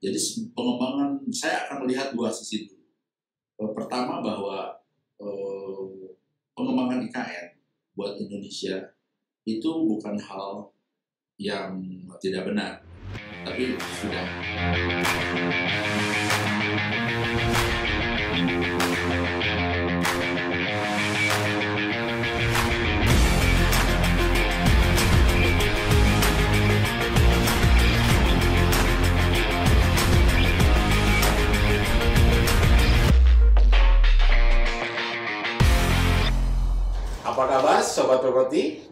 Jadi pengembangan saya akan melihat dua sisi itu. Pertama bahwa pengembangan IKN buat Indonesia itu bukan hal yang tidak benar, tapi sudah. Apa kabar Sobat Properti?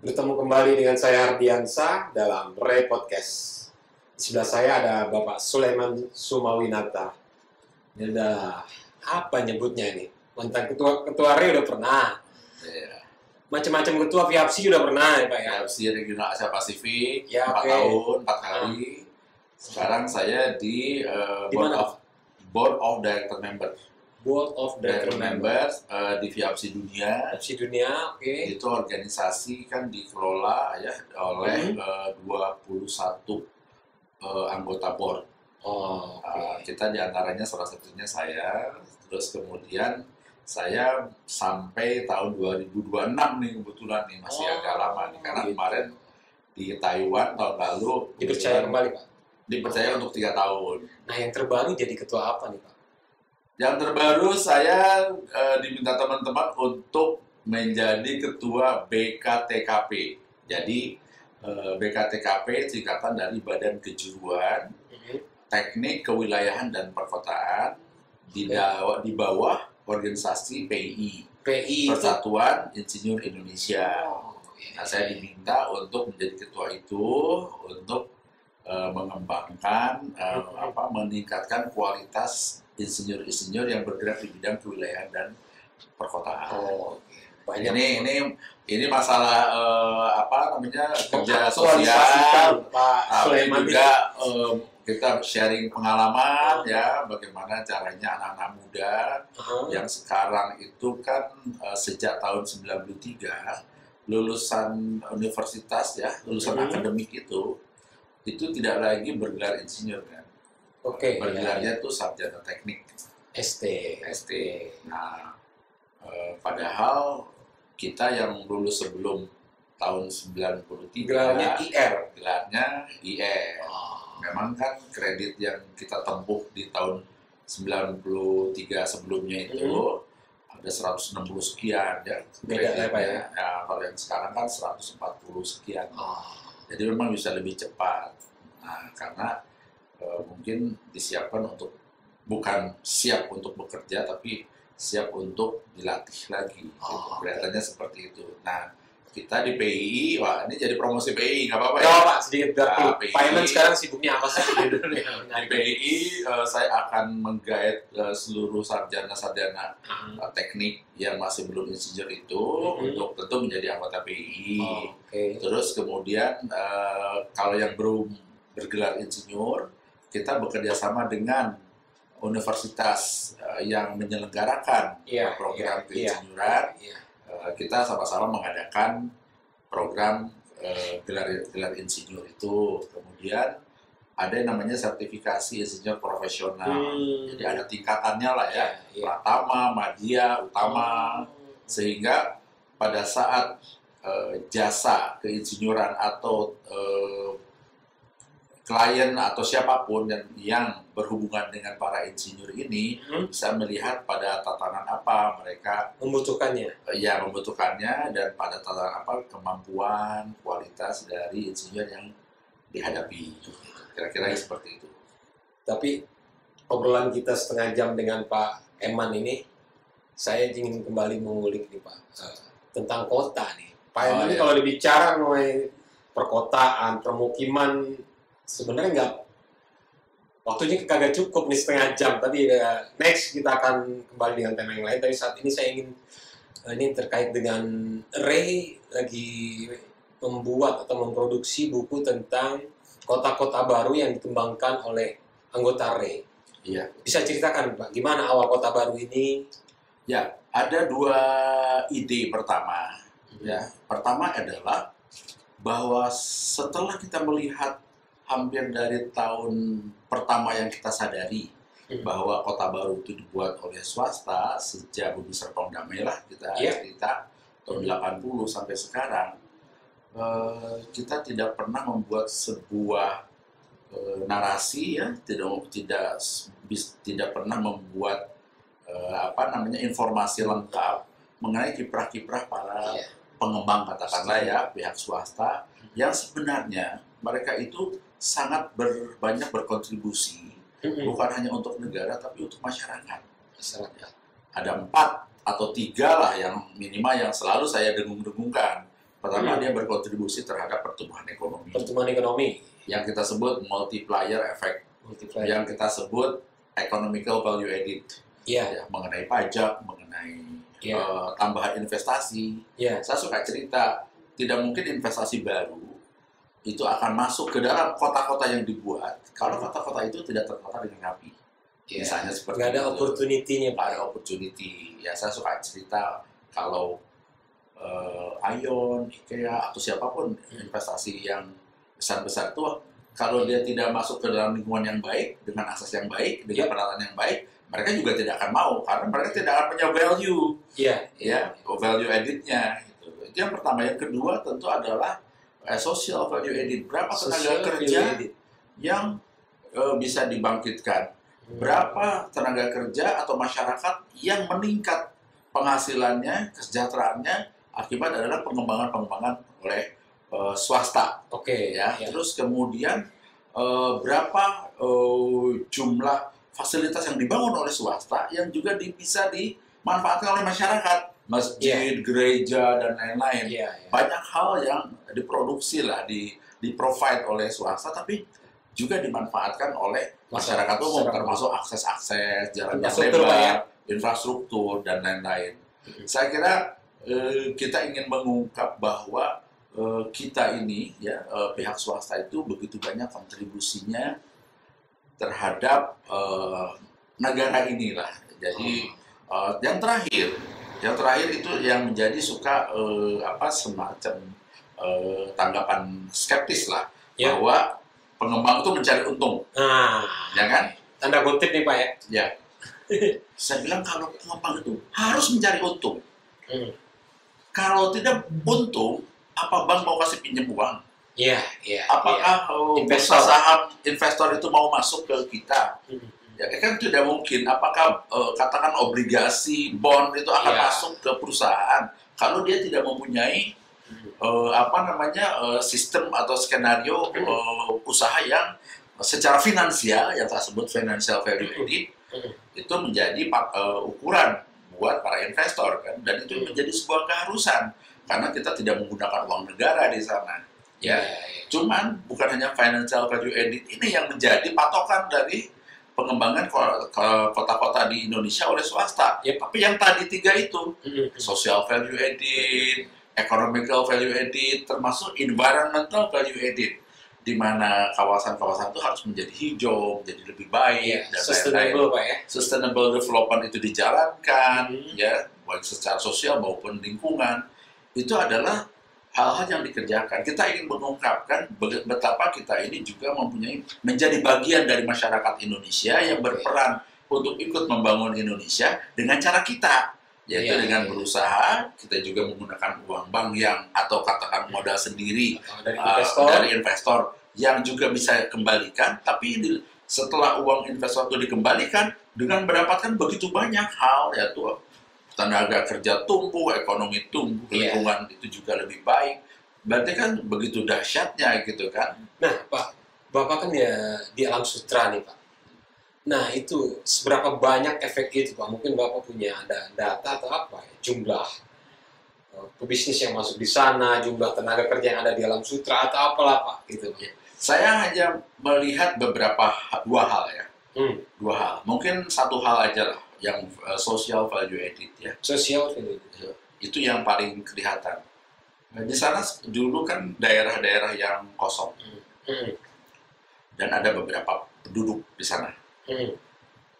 Bertemu kembali dengan saya Ardiansa dalam Re Podcast. Di sebelah saya ada Bapak Sulaiman Sumawinata. Ini udah apa nyebutnya ini? Mantan ketua Re udah pernah. Ya. Macam-macam ketua VIAPSI udah pernah ya Pak ya? VIAPSI Regional Asia Pasifik, Ya, 4 oke. tahun, 4 kali. Sekarang saya di mana? Board of Director Member. Board of Director Member Di VIAPSI Dunia. VIAPSI Dunia, oke. Itu organisasi kan dikelola ya oleh 21 anggota board. Oh, oke. Kita diantaranya salah satunya saya. Terus kemudian saya sampai tahun 2026 nih kebetulan nih masih agak lama nih karena gitu. kemarin di Taiwan tahun lalu Dipercaya kembali Pak? dipercaya untuk 3 tahun. Nah yang terbaru jadi ketua apa nih Pak? Yang terbaru saya diminta teman-teman untuk menjadi ketua BKTKP. Jadi BKTKP singkatan dari Badan Kejuruan Teknik Kewilayahan dan Perkotaan di bawah organisasi PII, PI itu? Persatuan Insinyur Indonesia. Oh, Nah, saya diminta untuk menjadi ketua itu untuk mengembangkan, meningkatkan kualitas insinyur-insinyur yang bergerak di bidang kewilayahan dan perkotaan. Oh, banyak. Ini masalah kerja Mengaktualisasikan, sosial, Pak tapi Sulaiman juga kita sharing pengalaman ya bagaimana caranya anak-anak muda yang sekarang itu kan sejak tahun 93 lulusan universitas ya, lulusan akademik itu tidak lagi bergelar insinyur kan. Oke. Bergelarnya tuh sarjana teknik ST. Nah, padahal kita yang lulus sebelum tahun 93 Gelarnya IR. gelarnya IR. Memang kan kredit yang kita tempuh di tahun 93 sebelumnya itu ada 160 sekian ya Beda ya, Pak, ya? Nah, kalau yang sekarang kan 140 sekian. Jadi memang bisa lebih cepat. Nah, karena mungkin disiapkan bukan siap untuk bekerja, tapi siap untuk dilatih lagi. Kelihatannya seperti itu. Nah, kita di PII, wah ini jadi promosi PII, nggak apa-apa ya? Nggak Pak, sedikit Nah, Pak Iman sekarang sibuknya apa sih? Di PII, saya akan menggait seluruh sarjana-sarjana teknik yang masih belum insinyur itu untuk tentu menjadi anggota PII. Terus kemudian kalau yang belum bergelar insinyur, kita bekerja sama dengan universitas yang menyelenggarakan program keinsinyuran. Kita sama-sama mengadakan program gelar insinyur itu. Kemudian ada yang namanya sertifikasi insinyur profesional. Jadi ada tingkatannya lah ya, Pratama, Madya, Utama, sehingga pada saat jasa keinsinyuran atau klien atau siapapun yang berhubungan dengan para insinyur ini bisa melihat pada tatanan apa mereka membutuhkannya. Ya, membutuhkannya dan pada tatanan apa kemampuan, kualitas dari insinyur yang dihadapi. Kira-kira seperti itu. Tapi obrolan kita setengah jam dengan Pak Eman ini, saya ingin kembali mengulik nih Pak tentang kota nih. Pak Eman ini kalau dibicara mengenai perkotaan, permukiman, sebenarnya nggak, waktunya kagak cukup nih setengah jam. Tapi next kita akan kembali dengan tema yang lain. Tapi saat ini saya ingin ini terkait dengan Ray lagi membuat atau memproduksi buku tentang kota-kota baru yang dikembangkan oleh anggota Ray. Iya. Bisa ceritakan Pak, gimana awal kota baru ini? Ya, ada 2 ide pertama. Ya, pertama adalah bahwa setelah kita melihat hampir dari tahun pertama yang kita sadari bahwa kota baru itu dibuat oleh swasta sejak Bumi Serpong Damai lah kita cerita tahun 80 sampai sekarang, kita tidak pernah membuat sebuah narasi ya, tidak pernah membuat informasi lengkap mengenai kiprah-kiprah para pengembang katakanlah ya pihak swasta yang sebenarnya mereka itu sangat banyak berkontribusi bukan hanya untuk negara tapi untuk masyarakat. Ada 4 atau 3 lah yang minimal yang selalu saya dengung-dengungkan. Pertama dia berkontribusi terhadap pertumbuhan ekonomi. Yang kita sebut multiplier effect. Yang kita sebut economical value added. Ya, mengenai pajak, mengenai tambahan investasi. Saya suka cerita, tidak mungkin investasi baru itu akan masuk ke dalam kota-kota yang dibuat kalau kota-kota itu tidak tertata dengan rapi. Misalnya seperti nggak ada opportunity-nya, Pak. Ada opportunity. Ya, saya suka cerita kalau Ion, IKEA, atau siapapun investasi yang besar-besar itu kalau dia tidak masuk ke dalam lingkungan yang baik, dengan akses yang baik, dengan peralatan yang baik, mereka juga tidak akan mau karena mereka tidak akan punya value, value added-nya. Itu yang pertama. Yang kedua tentu adalah social value added. Berapa tenaga kerja yang bisa dibangkitkan? Berapa tenaga kerja atau masyarakat yang meningkat penghasilannya, kesejahteraannya akibat adalah pengembangan oleh swasta. Terus kemudian berapa jumlah fasilitas yang dibangun oleh swasta yang juga bisa dimanfaatkan oleh masyarakat, masjid, gereja dan lain-lain. Banyak hal yang diproduksi lah, di-provide oleh swasta, tapi juga dimanfaatkan oleh masyarakat umum, termasuk akses-akses, jalan yang lebar, infrastruktur dan lain-lain. Saya kira kita ingin mengungkap bahwa kita ini ya pihak swasta itu begitu banyak kontribusinya terhadap negara inilah. Jadi yang terakhir itu yang menjadi semacam tanggapan skeptis lah bahwa pengembang itu mencari untung, ya kan? Tanda kutip nih Pak ya. Ya. Saya bilang kalau pengembang itu harus mencari untung. Kalau tidak untung, apa bank mau kasih pinjam uang? Apakah investor itu mau masuk ke kita? Ya kan tidak mungkin. Apakah katakan obligasi, bond itu akan masuk ke perusahaan kalau dia tidak mempunyai sistem atau skenario usaha yang secara finansial yang saya sebut financial value added itu menjadi ukuran buat para investor kan, dan itu menjadi sebuah keharusan karena kita tidak menggunakan uang negara di sana. Cuman bukan hanya financial value added ini yang menjadi patokan dari pengembangan kota-kota di Indonesia oleh swasta. Tapi yang tadi 3 itu, social value added, economical value added, termasuk environmental value added, di mana kawasan-kawasan itu harus menjadi hijau, menjadi lebih baik, dan sustainable, Pak ya. Sustainable development itu dijalankan, ya, baik secara sosial maupun lingkungan. Itu adalah hal-hal yang dikerjakan. Kita ingin mengungkapkan betapa kita ini juga menjadi bagian dari masyarakat Indonesia yang berperan untuk ikut membangun Indonesia dengan cara kita, yaitu dengan berusaha. Kita juga menggunakan uang bank atau katakan modal sendiri dari investor yang juga bisa kembalikan, tapi setelah uang investor itu dikembalikan dengan mendapatkan begitu banyak hal, yaitu tenaga kerja tumbuh, ekonomi tumbuh, lingkungan itu juga lebih baik. Berarti kan begitu dahsyatnya gitu kan. Nah Pak, Bapak kan ya di Alam Sutera nih Pak. Nah itu seberapa banyak efek itu Pak? Mungkin Bapak punya ada data atau apa ya? Jumlah pebisnis yang masuk di sana, jumlah tenaga kerja yang ada di Alam Sutera atau apalah Pak gitu. Saya hanya melihat dua hal ya. Dua hal. Mungkin satu hal aja lah yang social value added ya. Social value added. Itu yang paling kelihatan. Di sana dulu kan daerah-daerah yang kosong. Dan ada beberapa penduduk di sana.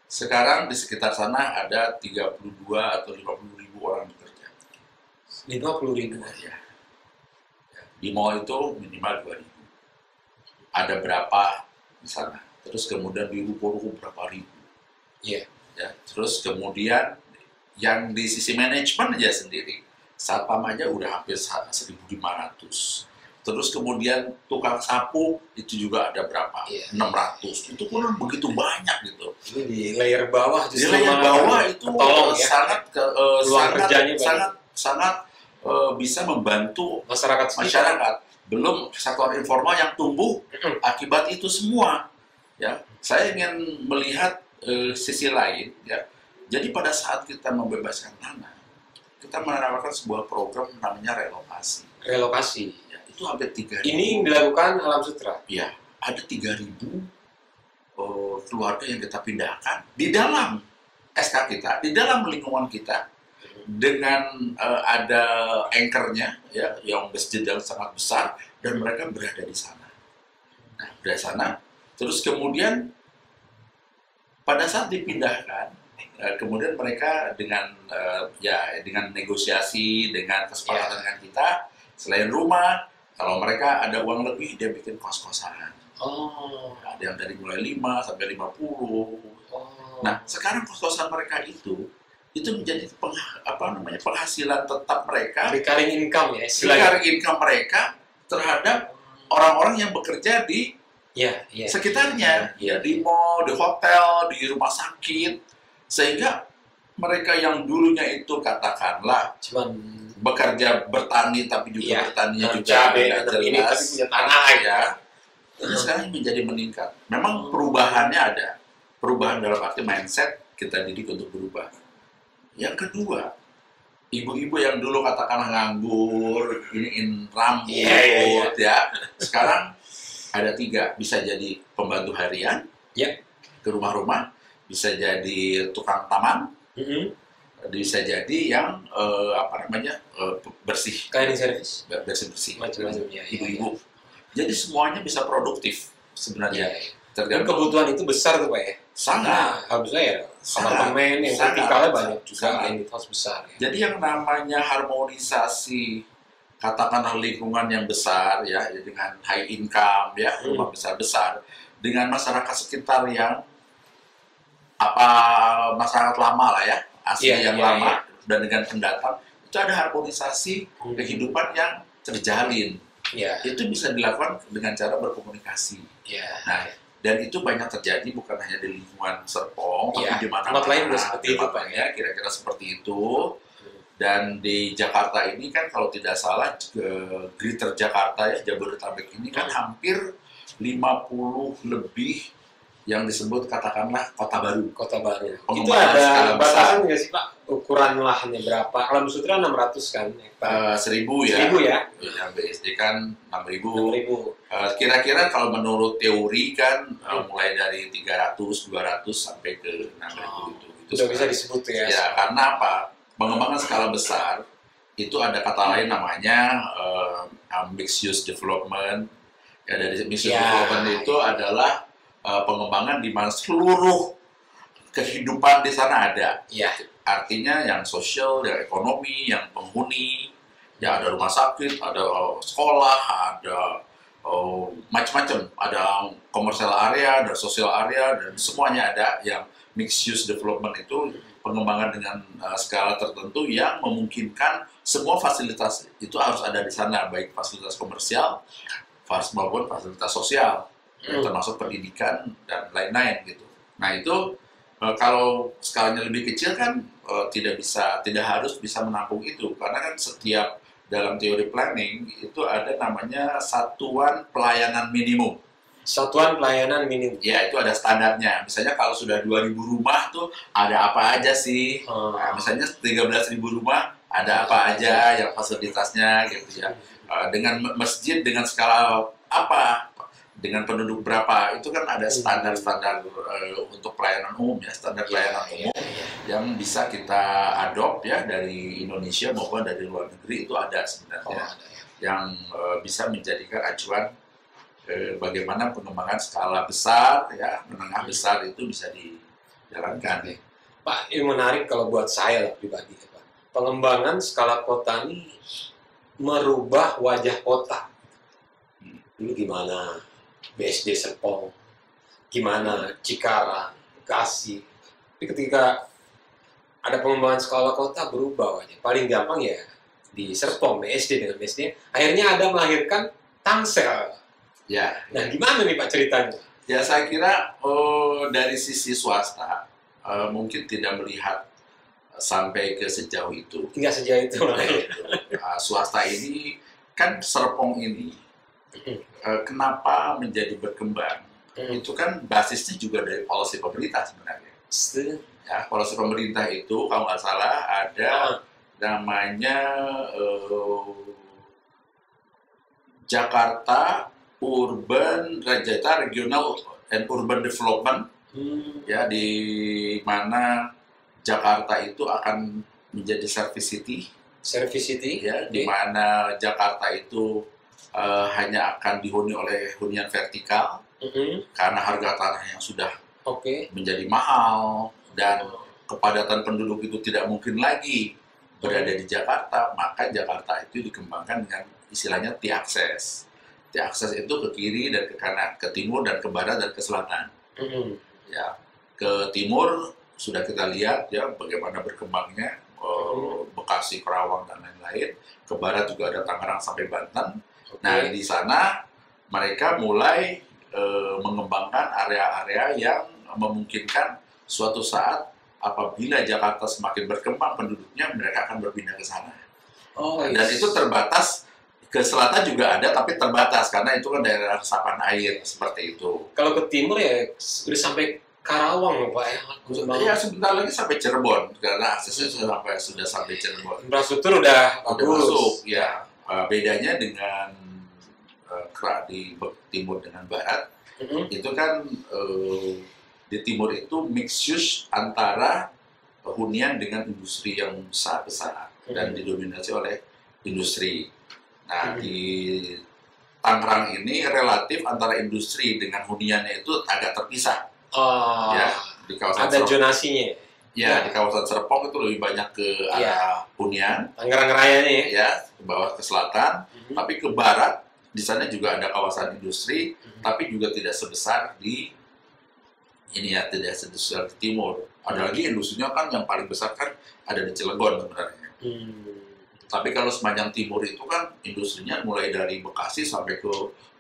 Sekarang di sekitar sana ada 32 atau 50 ribu orang bekerja. 50 ribu? Ya. Di mall itu minimal 2 ribu. ada berapa di sana. Terus kemudian di ruko-ruko berapa ribu. Iya. Ya, terus kemudian yang di sisi manajemen aja sendiri, satpam aja udah hampir 1.500. Terus kemudian tukang sapu itu juga ada berapa? 600. Itu kurang begitu banyak gitu. Ini di layer bawah Di layer bawah itu sangat bisa membantu masyarakat. Belum sektor informal yang tumbuh akibat itu semua. Ya, saya ingin melihat sisi lain, ya. Jadi pada saat kita membebaskan tanah, kita menawarkan sebuah program namanya relokasi. Relokasi. Ya, itu hampir 3.000. Ini dilakukan Alam Sutra. Ya, ada 3.000 keluarga yang kita pindahkan di dalam SK kita, di dalam lingkungan kita, dengan ada anchornya, ya, yang masjid yang sangat besar, dan mereka berada di sana. Nah, dari sana, terus kemudian pada saat dipindahkan, kemudian mereka dengan dengan negosiasi, dengan kesepakatan dengan kita, selain rumah, kalau mereka ada uang lebih, dia bikin kos-kosan. Ada yang dari mulai 5 sampai 50. Nah, sekarang kos-kosan mereka itu menjadi penghasilan tetap mereka. Recurring income, ya. Recurring income mereka terhadap orang-orang yang bekerja di sekitarnya, di mall, di hotel, di rumah sakit, sehingga mereka yang dulunya itu katakanlah cuman bekerja bertani tapi juga bertaninya juga tidak jelas, tapi punya tanah ya. Ini sekarang menjadi meningkat. Memang perubahannya ada, perubahan dalam arti mindset kita didik untuk berubah. Yang kedua, ibu-ibu yang dulu katakanlah nganggur, iniin rambut, ya, sekarang ada 3, bisa jadi pembantu harian, ke rumah-rumah, bisa jadi tukang taman, bisa jadi yang bersih, cleaning service, bersih, macam-macamnya, ibu-ibu. Jadi semuanya bisa produktif sebenarnya. Dan kebutuhan itu besar tuh Pak ya? Sangat. Harusnya ya, apartemen yang vertikalnya banyak juga, yang house besar. Ya. Jadi yang namanya harmonisasi, katakanlah lingkungan yang besar ya, dengan high income ya, rumah besar-besar, dengan masyarakat sekitar yang masyarakat lama lah ya, asli yang lama, dan dengan pendatang, itu ada harmonisasi kehidupan yang terjalin. Itu bisa dilakukan dengan cara berkomunikasi. Nah, dan itu banyak terjadi bukan hanya di lingkungan Serpong, tapi di mana-mana lain juga seperti itu, Pak. Ya, kira-kira seperti itu. Dan di Jakarta ini kan kalau tidak salah, Greater Jakarta ya, Jabodetabek ini kan hampir 50 lebih yang disebut katakanlah kota baru. Kota baru. Itu ada batasan nggak sih Pak? Ukuran lahannya berapa? Alam Sutra 600 kan? 1.000 ya. 1.000 ya? Yang BSD kan 6.000. Kira-kira kalau menurut teori kan mulai dari 300, 200 sampai ke 6.000 itu. Sudah bisa disebut ya? Ya, karena apa? Pengembangan skala besar itu ada kata lain namanya mixed use development. Ya, dari mixed use development itu adalah pengembangan di mana seluruh kehidupan di sana ada. Artinya yang sosial, yang ekonomi, yang penghuni, ya ada rumah sakit, ada sekolah, ada macam-macam, ada commercial area, ada social area, dan semuanya ada. Yang mixed use development itu pengembangan dengan skala tertentu yang memungkinkan semua fasilitas itu harus ada di sana, baik fasilitas komersial maupun fasilitas sosial, termasuk pendidikan dan lain-lain gitu. Nah itu kalau skalanya lebih kecil kan tidak harus bisa menampung itu, karena kan setiap dalam teori planning itu ada namanya satuan pelayanan minimum. Satuan pelayanan minimum. Ya, itu ada standarnya. Misalnya kalau sudah 2.000 rumah tuh ada apa aja sih? Nah, misalnya 13.000 rumah ada apa aja yang fasilitasnya gitu ya. Dengan masjid dengan skala apa? Dengan penduduk berapa? Itu kan ada standar-standar untuk pelayanan umum ya, standar pelayanan umum yang bisa kita adopt ya dari Indonesia maupun dari luar negeri, itu ada sebenarnya yang bisa menjadikan acuan bagaimana pengembangan skala besar, ya, menengah besar itu bisa dijalankan. Pak, ini menarik kalau buat saya pribadi, Pak. Pengembangan skala kota ini merubah wajah kota. Dulu gimana? BSD Serpong, gimana Cikarang, Bekasi. Tapi ketika ada pengembangan skala kota berubah aja. Paling gampang ya di Serpong, BSD dengan BSD. Akhirnya ada melahirkan Tangsel. Ya. Nah, gimana nih Pak ceritanya? Ya, saya kira dari sisi swasta mungkin tidak melihat sampai ke sejauh itu. Nggak sejauh itu. Swasta ini kan Serpong ini kenapa menjadi berkembang? Itu kan basisnya juga dari policy pemerintah sebenarnya. Ya, policy pemerintah itu kalau nggak salah ada namanya Jakarta Urban Regional and Urban Development, ya, di mana Jakarta itu akan menjadi service city, ya, di mana Jakarta itu hanya akan dihuni oleh hunian vertikal karena harga tanah yang sudah menjadi mahal dan kepadatan penduduk itu tidak mungkin lagi berada di Jakarta, maka Jakarta itu dikembangkan dengan istilahnya T-akses. T-akses itu ke kiri dan ke kanan, ke timur dan ke barat dan ke selatan. Ya, ke timur sudah kita lihat ya bagaimana berkembangnya Bekasi, Kerawang dan lain-lain. Ke barat juga ada Tangerang sampai Banten. Nah, di sana mereka mulai mengembangkan area-area yang memungkinkan suatu saat apabila Jakarta semakin berkembang penduduknya, mereka akan berpindah ke sana. Dan itu terbatas, ke selatan juga ada tapi terbatas karena itu kan daerah resapan air seperti itu. Kalau ke timur ya sudah sampai Karawang Pak ya. Ya, sebentar lagi sampai Cirebon karena aksesnya sudah sampai Cirebon. Infrastruktur udah masuk ya. Bedanya dengan di timur dengan barat itu kan di timur itu mixed use antara hunian dengan industri yang besar-besar dan didominasi oleh industri. Nah, di Tangerang ini relatif antara industri dengan huniannya itu agak terpisah. Ya, di kawasan ada zonasinya. Ya, di kawasan Serpong itu lebih banyak ke arah hunian. Tangerang Raya nih ya, ke bawah ke selatan, tapi ke barat di sana juga ada kawasan industri, tapi juga tidak sebesar di ini ya, tidak sebesar di timur. Ada lagi industrinya kan yang paling besar kan ada di Cilegon sebenarnya. Tapi kalau sepanjang timur itu kan industrinya mulai dari Bekasi sampai ke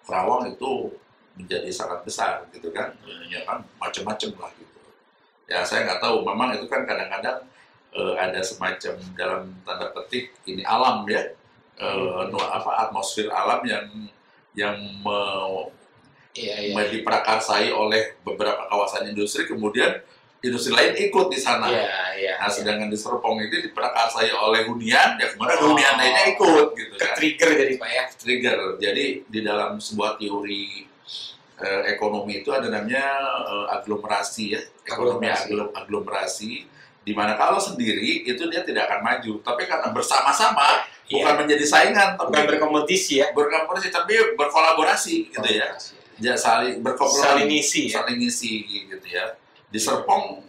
Kerawang itu menjadi sangat besar gitu kan, ya kan macam-macam lah gitu. Ya saya nggak tahu, memang itu kan kadang-kadang ada semacam dalam tanda petik ini alam ya, atmosfer alam yang diprakarsai oleh beberapa kawasan industri, kemudian industri lain ikut di sana. Nah, sedangkan di Serpong itu diprakarsai oleh hunian, ya kemudian hunian lainnya ikut gitu kan. Trigger jadi Pak ya. Trigger. Jadi di dalam sebuah teori ekonomi itu ada namanya aglomerasi ya, ekonomi aglomerasi, di mana kalau sendiri itu dia tidak akan maju, tapi karena bersama-sama bukan menjadi saingan, tapi bukan berkompetisi ya, tapi berkolaborasi gitu ya. Ya, saling ngisi gitu ya. Di Serpong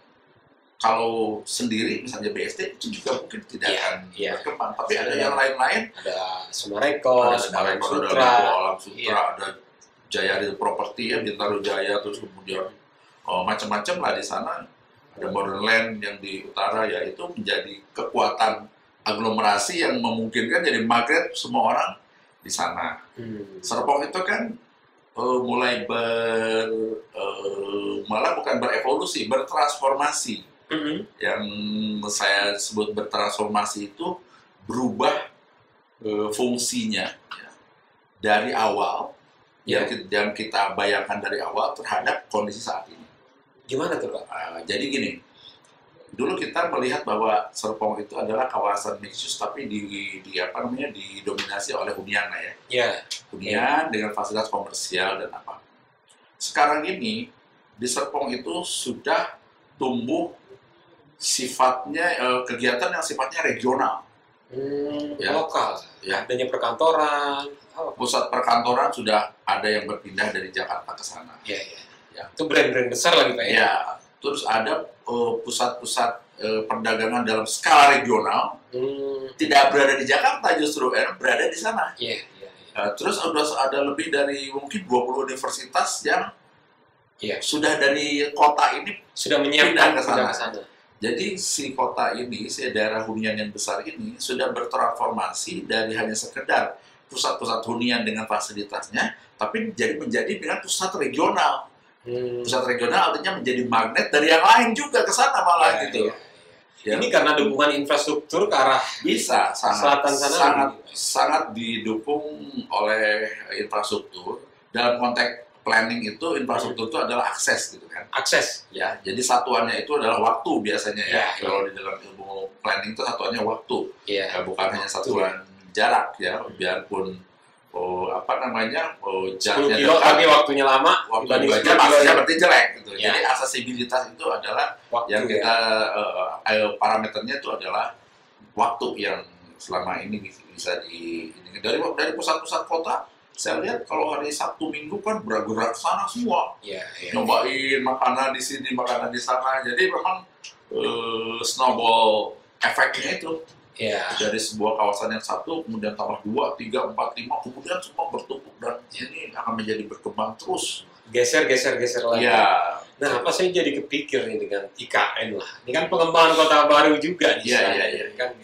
kalau sendiri misalnya BSD itu juga mungkin tidak akan berkembang, tapi ada yang lain-lain, ada Sumarekon, ada Alam Sutra, ada Jaya di properti ya, Bintaro Jaya, terus kemudian macam-macam lah di sana. Ada Modern Land yang di utara, ya itu menjadi kekuatan aglomerasi yang memungkinkan jadi magnet semua orang di sana. Serpong itu kan mulai malah bukan berevolusi, bertransformasi. Yang saya sebut bertransformasi itu berubah fungsinya ya, dari awal yang kita bayangkan dari awal terhadap kondisi saat ini. Gimana tuh Pak? Jadi gini, dulu kita melihat bahwa Serpong itu adalah kawasan mixed use tapi didominasi oleh hunian lah ya. Hunian dengan fasilitas komersial dan apa. Sekarang ini di Serpong itu sudah tumbuh sifatnya kegiatan yang sifatnya regional. Lokal. Adanya perkantoran. Pusat perkantoran sudah ada yang berpindah dari Jakarta ke sana. Ya. Itu brand-brand besar lagi Pak ya. Ya. Terus ada pusat-pusat perdagangan dalam skala regional tidak berada di Jakarta, justru berada di sana. Terus ada lebih dari mungkin 20 universitas yang sudah dari kota ini sudah menyiapkan ke sana. Jadi si kota ini, si daerah hunian yang besar ini sudah bertransformasi dari hanya sekedar pusat-pusat hunian dengan fasilitasnya, tapi menjadi dengan pusat regional. Pusat regional artinya menjadi magnet dari yang lain juga ke sana malah gitu. Ini karena dukungan infrastruktur ke arah bisa selatan sana sangat didukung oleh infrastruktur. Dalam konteks planning itu infrastruktur itu adalah akses gitu kan. Akses. Ya, jadi satuannya itu adalah waktu biasanya ya. Kalau di dalam ilmu planning itu satuannya waktu. Bukan hanya satuan jarak ya, biarpun jaraknya 10 kilo tapi waktunya lama, waktu 2 jam pastinya berarti jelek gitu. Jadi aksesibilitas itu adalah waktu, yang kita parameternya itu adalah waktu yang selama ini bisa dari pusat-pusat kota. Saya lihat kalau hari Sabtu Minggu kan bergerak sana semua, nyobain makanan di sini, makanan di sana. Jadi memang snowball efeknya itu. Dari sebuah kawasan yang satu, kemudian tambah 2, 3, 4, 5, kemudian semua bertumpuk dan ini akan menjadi berkembang terus. Geser lagi. Nah, apa saya jadi kepikir nih dengan IKN lah. Ini kan pengembangan kota baru juga di sana. Kan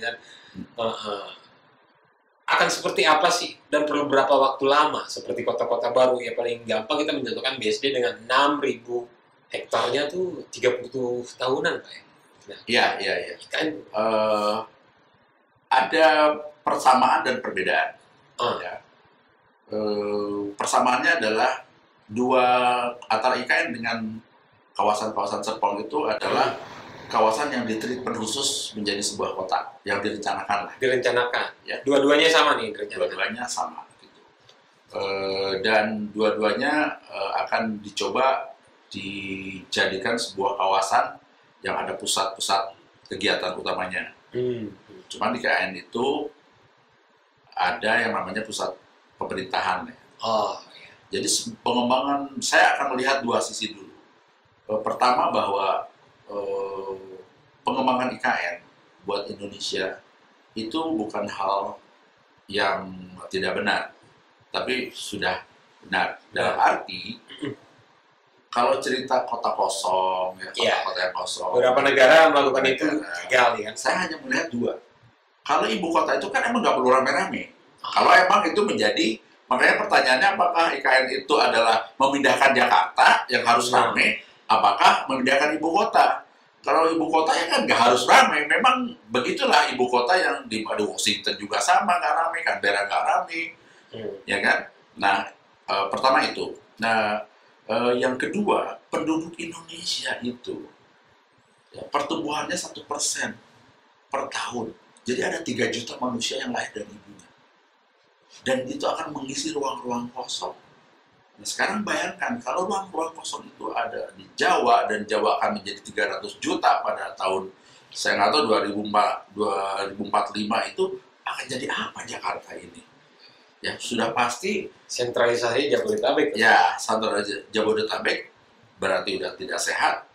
akan seperti apa sih dan perlu berapa waktu lama seperti kota-kota baru ya, paling gampang kita mencontohkan BSD dengan 6.000 hektarnya tuh 30 tahunan Pak ya. Iya. IKN ada persamaan dan perbedaan. Persamaannya adalah antara IKN dengan kawasan-kawasan Serpong itu adalah kawasan yang ditreatment khusus menjadi sebuah kota yang direncanakan. Ya. Dua-duanya sama nih. Dua-duanya sama. Gitu. Dan dua-duanya akan dicoba dijadikan sebuah kawasan yang ada pusat-pusat kegiatan utamanya. Cuman di IKN itu ada yang namanya pusat pemerintahan. Jadi pengembangan, saya akan melihat dua sisi dulu. Pertama bahwa pengembangan IKN buat Indonesia itu bukan hal yang tidak benar, tapi sudah benar. Dalam arti, kalau cerita kota kosong, kota-kota yang kosong. Beberapa negara melakukan itu gagal ya. Saya hanya melihat dua. Kalau ibu kota itu kan emang nggak perlu rame-rame. Kalau emang itu makanya pertanyaannya apakah IKN itu adalah memindahkan Jakarta yang harus rame, apakah memindahkan ibu kota? Kalau ibu kota ya kan nggak harus rame. Memang begitulah ibu kota yang di Washington juga sama, nggak rame, Canberra nggak rame, ya kan? Nah, pertama itu. Nah, yang kedua, penduduk Indonesia itu pertumbuhannya 1% per tahun. Jadi ada 3 juta manusia yang lahir dari ibunya. Dan itu akan mengisi ruang-ruang kosong. Nah, sekarang bayangkan kalau ruang-ruang kosong itu ada di Jawa, dan Jawa akan menjadi 300 juta pada tahun, saya nggak tahu 2045 itu akan jadi apa Jakarta ini? Ya, sudah pasti sentralisasi Jabodetabek. Ya, sentralisasi Jabodetabek berarti udah tidak sehat.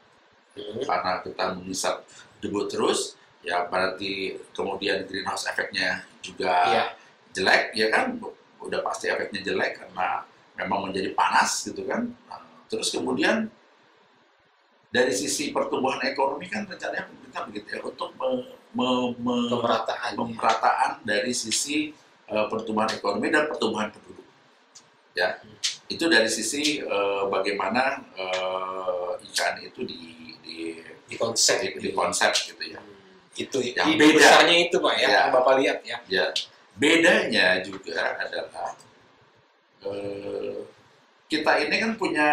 Karena kita menghisap debu terus, ya berarti kemudian greenhouse efeknya juga jelek, ya kan? Udah pasti efeknya jelek karena memang menjadi panas gitu kan. Nah, terus kemudian dari sisi pertumbuhan ekonomi kan rencananya pemerintah begitu ya, untuk pemerataan dari sisi pertumbuhan ekonomi dan pertumbuhan penduduk. Ya, itu dari sisi bagaimana IKN itu di konsep gitu ya. Itu yang ide besarnya itu Pak ya, yang Bapak lihat ya. Ya, bedanya juga adalah kita ini kan punya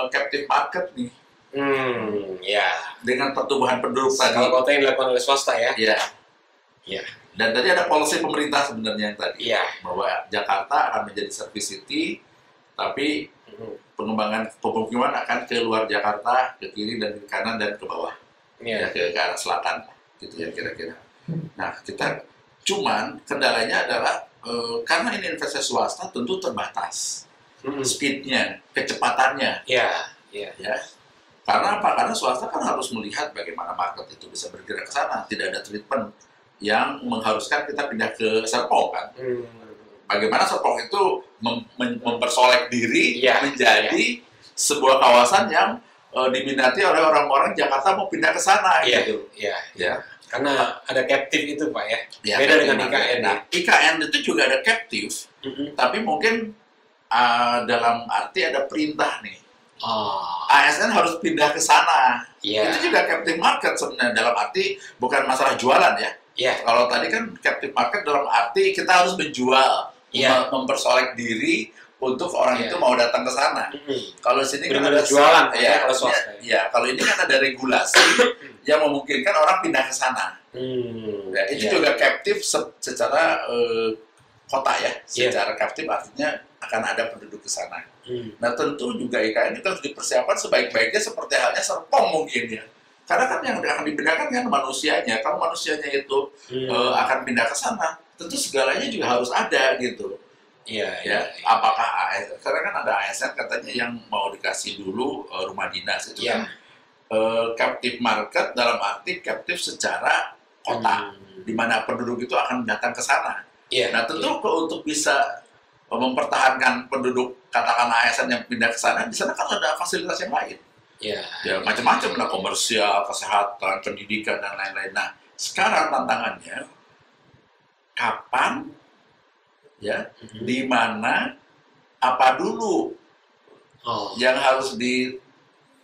captive market nih. Dengan pertumbuhan penduduk tadi. Kalau kota yang dilakukan oleh swasta ya. Ya. Dan tadi ada polisi pemerintah sebenarnya yang tadi bahwa Jakarta akan menjadi service city, tapi pengembangan pemukiman akan ke luar Jakarta, ke kiri dan ke kanan dan ke bawah, ya, ke arah selatan, gitu ya kira-kira. Nah, cuman kendalanya adalah karena ini investasi swasta tentu terbatas, speednya, kecepatannya, ya. Karena apa? Karena swasta kan harus melihat bagaimana market itu bisa bergerak ke sana, tidak ada treatment yang mengharuskan kita pindah ke Serpong kan. bagaimana Serpong itu mempersolek diri Iya, menjadi sebuah kawasan yang diminati oleh orang-orang Jakarta mau pindah ke sana Iya, gitu. iya. Ya. Karena ada captive itu Pak ya. Ya, Beda dengan captive IKN. Nah, IKN itu juga ada captive, tapi mungkin dalam arti ada perintah nih. Oh, ASN harus pindah ke sana. iya. Itu juga captive market sebenarnya, dalam arti bukan masalah jualan ya. Iya. Kalau tadi kan captive market dalam arti kita harus menjual, Iya. mempersolek diri untuk orang Iya. itu mau datang ke sana. Kalau di sini kan Benar-benar ada jualan, ya, kalau swasta. ya, kalau ini kan ada regulasi yang memungkinkan orang pindah ke sana. Ya, itu Iya. juga captive secara kota ya. Iya. Secara captive artinya akan ada penduduk ke sana. Hmm. Nah tentu juga IKN itu harus dipersiapkan sebaik-baiknya seperti halnya Serpong mungkin ya. Karena kan yang akan dipindahkan kan manusianya. Kalau manusianya itu akan pindah ke sana, tentu segalanya juga harus ada gitu. Iya, Ya, apakah ASN? Karena kan ada ASN katanya yang mau dikasih dulu rumah dinas itu Iya. kan captive market dalam arti captive secara kota, di mana penduduk itu akan datang ke sana. Iya. Nah tentu untuk bisa mempertahankan penduduk katakan ASN yang pindah ke sana, di sana kan ada fasilitas yang lain. Iya. Ya macam-macam lah, komersial, kesehatan, pendidikan dan lain-lain. Nah sekarang tantangannya kapan, ya, di mana, apa dulu yang harus di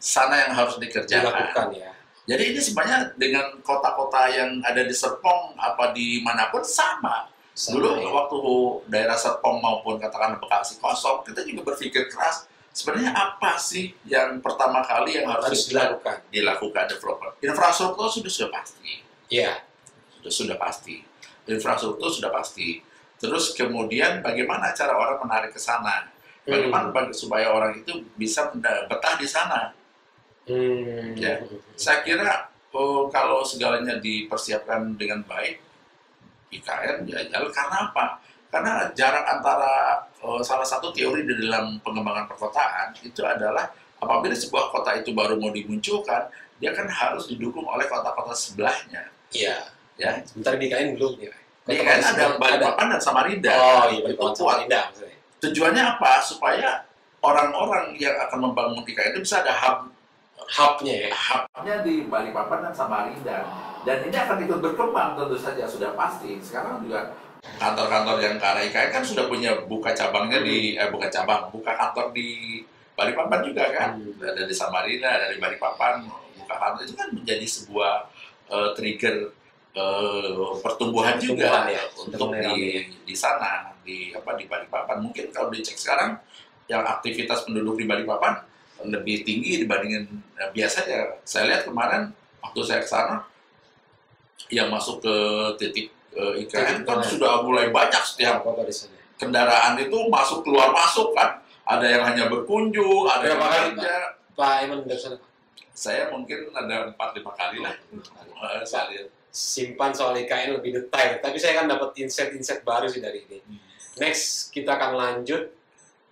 sana yang harus dikerjakan. Dilakukan ya. Jadi ini sebenarnya dengan kota-kota yang ada di Serpong apa dimanapun sama. Dulu waktu daerah Serpong maupun katakan Bekasi kosong, kita juga berpikir keras. Sebenarnya apa sih yang pertama kali yang harus dilakukan developer? Infrastruktur sudah pasti. Iya. Sudah pasti. Infrastruktur sudah pasti. Terus kemudian bagaimana cara orang menarik ke sana? Bagaimana supaya orang itu bisa betah di sana? Ya, saya kira kalau segalanya dipersiapkan dengan baik, IKN ya jalan. Karena apa? Karena jarak antara salah satu teori di dalam pengembangan perkotaan itu adalah apabila sebuah kota itu baru mau dimunculkan, dia kan harus didukung oleh kota-kota sebelahnya. Iya. Ya. Sebentar di IKN belum ya. Di IKN ada Balikpapan dan Samarinda. Oh iya, itu Balikpapan Samarinda maksudnya. Tujuannya apa? Supaya orang-orang yang akan membangun IKN itu bisa ada hubnya ya. Hubnya di Balikpapan dan Samarinda. Dan ini akan ikut berkembang tentu saja, sudah pasti. Sekarang juga kantor-kantor yang ke arah IKN kan sudah punya buka cabangnya buka kantor di Balikpapan juga kan. Ada di Samarinda, ada di Balikpapan, buka kantor itu kan menjadi sebuah trigger pertumbuhan juga ya, untuk di sana di Balikpapan. Mungkin kalau dicek sekarang yang aktivitas penduduk di Balikpapan lebih tinggi dibandingin biasanya. Saya lihat kemarin waktu saya ke sana yang masuk ke titik IKN kan sudah mulai banyak setiap kendaraan itu masuk keluar masuk kan. Ada yang hanya berkunjung, ada yang kerja. Pak Eman dari sana. Saya mungkin ada 4-5 kali lah. Saya lihat. Simpan soal IKN lebih detail, tapi saya kan dapat insight-insight baru sih dari ini. Next kita akan lanjut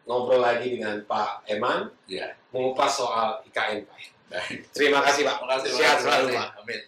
ngobrol lagi dengan Pak Eman, mengupas soal IKN Pak. Terima kasih Pak. Terima kasih. Sehat selalu Pak. Amin.